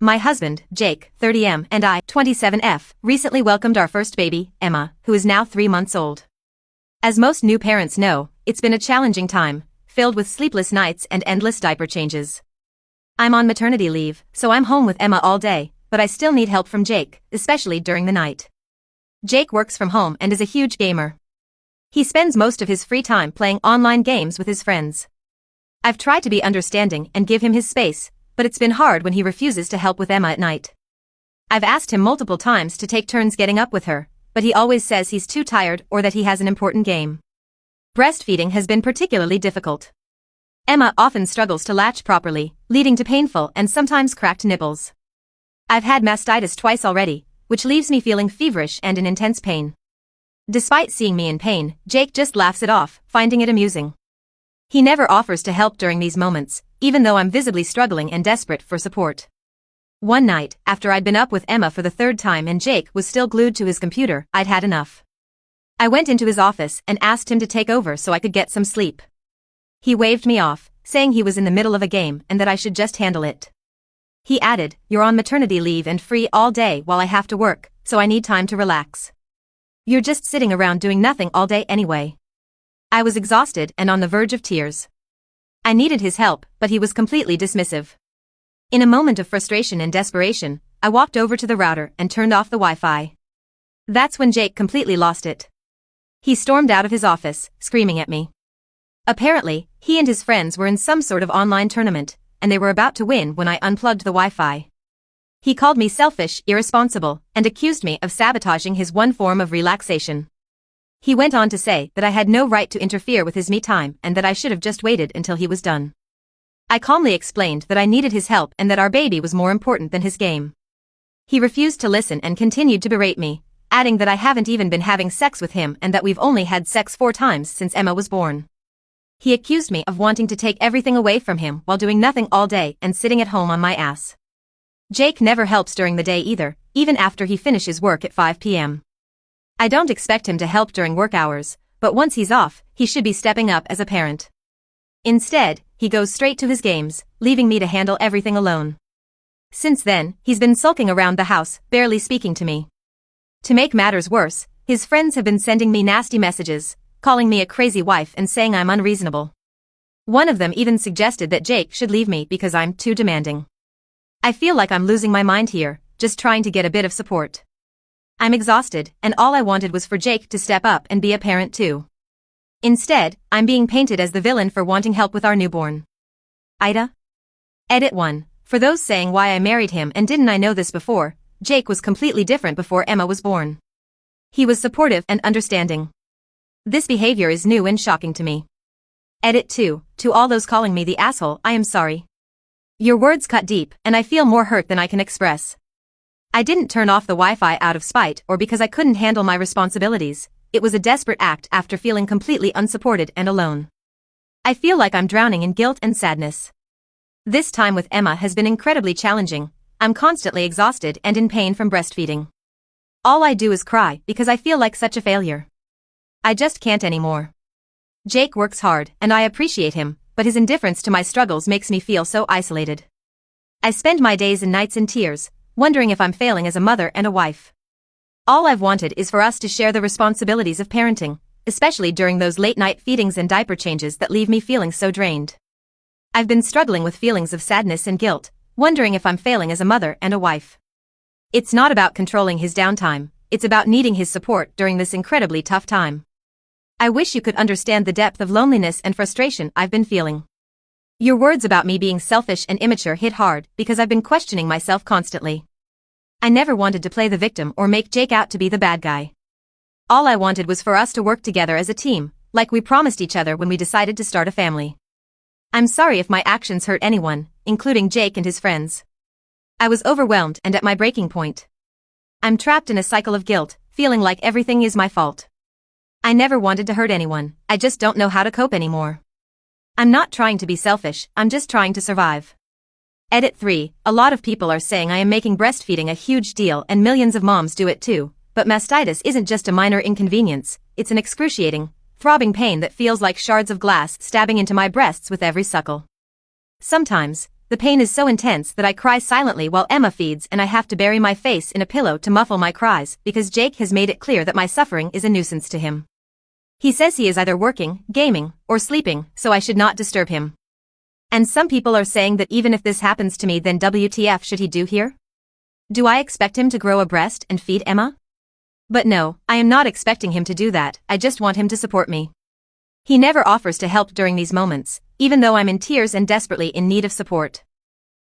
My husband, Jake, 30M, and I, 27F, recently welcomed our first baby, Emma, who is now 3 months old. As most new parents know, it's been a challenging time, filled with sleepless nights and endless diaper changes. I'm on maternity leave, so I'm home with Emma all day, but I still need help from Jake, especially during the night. Jake works from home and is a huge gamer. He spends most of his free time playing online games with his friends. I've tried to be understanding and give him his space, but it's been hard when he refuses to help with Emma at night. I've asked him multiple times to take turns getting up with her, but he always says he's too tired or that he has an important game. Breastfeeding has been particularly difficult. Emma often struggles to latch properly, leading to painful and sometimes cracked nipples. I've had mastitis twice already, which leaves me feeling feverish and in intense pain. Despite seeing me in pain, Jake just laughs it off, finding it amusing. He never offers to help during these moments, even though I'm visibly struggling and desperate for support. One night, after I'd been up with Emma for the 3rd time and Jake was still glued to his computer, I'd had enough. I went into his office and asked him to take over so I could get some sleep. He waved me off, saying he was in the middle of a game and that I should just handle it. He added, "You're on maternity leave and free all day while I have to work, so I need time to relax. You're just sitting around doing nothing all day anyway." I was exhausted and on the verge of tears. I needed his help, but he was completely dismissive. In a moment of frustration and desperation, I walked over to the router and turned off the Wi-Fi. That's when Jake completely lost it. He stormed out of his office, screaming at me. Apparently, he and his friends were in some sort of online tournament, and they were about to win when I unplugged the Wi-Fi. He called me selfish, irresponsible, and accused me of sabotaging his one form of relaxation. He went on to say that I had no right to interfere with his me time and that I should have just waited until he was done. I calmly explained that I needed his help and that our baby was more important than his game. He refused to listen and continued to berate me, adding that I haven't even been having sex with him and that we've only had sex 4 times since Emma was born. He accused me of wanting to take everything away from him while doing nothing all day and sitting at home on my ass. Jake never helps during the day either, even after he finishes work at 5 p.m. I don't expect him to help during work hours, but once he's off, he should be stepping up as a parent. Instead, he goes straight to his games, leaving me to handle everything alone. Since then, he's been sulking around the house, barely speaking to me. To make matters worse, his friends have been sending me nasty messages, calling me a crazy wife and saying I'm unreasonable. One of them even suggested that Jake should leave me because I'm too demanding. I feel like I'm losing my mind here, just trying to get a bit of support. I'm exhausted, and all I wanted was for Jake to step up and be a parent too. Instead, I'm being painted as the villain for wanting help with our newborn. AITA? Edit 1. For those saying why I married him and didn't I know this before, Jake was completely different before Emma was born. He was supportive and understanding. This behavior is new and shocking to me. Edit 2. To all those calling me the asshole, I am sorry. Your words cut deep, and I feel more hurt than I can express. I didn't turn off the Wi-Fi out of spite or because I couldn't handle my responsibilities. It was a desperate act after feeling completely unsupported and alone. I feel like I'm drowning in guilt and sadness. This time with Emma has been incredibly challenging. I'm constantly exhausted and in pain from breastfeeding. All I do is cry because I feel like such a failure. I just can't anymore. Jake works hard and I appreciate him, but his indifference to my struggles makes me feel so isolated. I spend my days and nights in tears, wondering if I'm failing as a mother and a wife. All I've wanted is for us to share the responsibilities of parenting, especially during those late-night feedings and diaper changes that leave me feeling so drained. I've been struggling with feelings of sadness and guilt, wondering if I'm failing as a mother and a wife. It's not about controlling his downtime, it's about needing his support during this incredibly tough time. I wish you could understand the depth of loneliness and frustration I've been feeling. Your words about me being selfish and immature hit hard because I've been questioning myself constantly. I never wanted to play the victim or make Jake out to be the bad guy. All I wanted was for us to work together as a team, like we promised each other when we decided to start a family. I'm sorry if my actions hurt anyone, including Jake and his friends. I was overwhelmed and at my breaking point. I'm trapped in a cycle of guilt, feeling like everything is my fault. I never wanted to hurt anyone, I just don't know how to cope anymore. I'm not trying to be selfish, I'm just trying to survive. Edit 3. A lot of people are saying I am making breastfeeding a huge deal and millions of moms do it too, but mastitis isn't just a minor inconvenience, it's an excruciating, throbbing pain that feels like shards of glass stabbing into my breasts with every suckle. Sometimes, The pain is so intense that I cry silently while Emma feeds, and I have to bury my face in a pillow to muffle my cries because Jake has made it clear that my suffering is a nuisance to him. He says he is either working, gaming, or sleeping, so I should not disturb him. And some people are saying that even if this happens to me, then WTF should he do here? Do I expect him to grow a breast and feed Emma? But no, I am not expecting him to do that, I just want him to support me. He never offers to help during these moments, even though I'm in tears and desperately in need of support.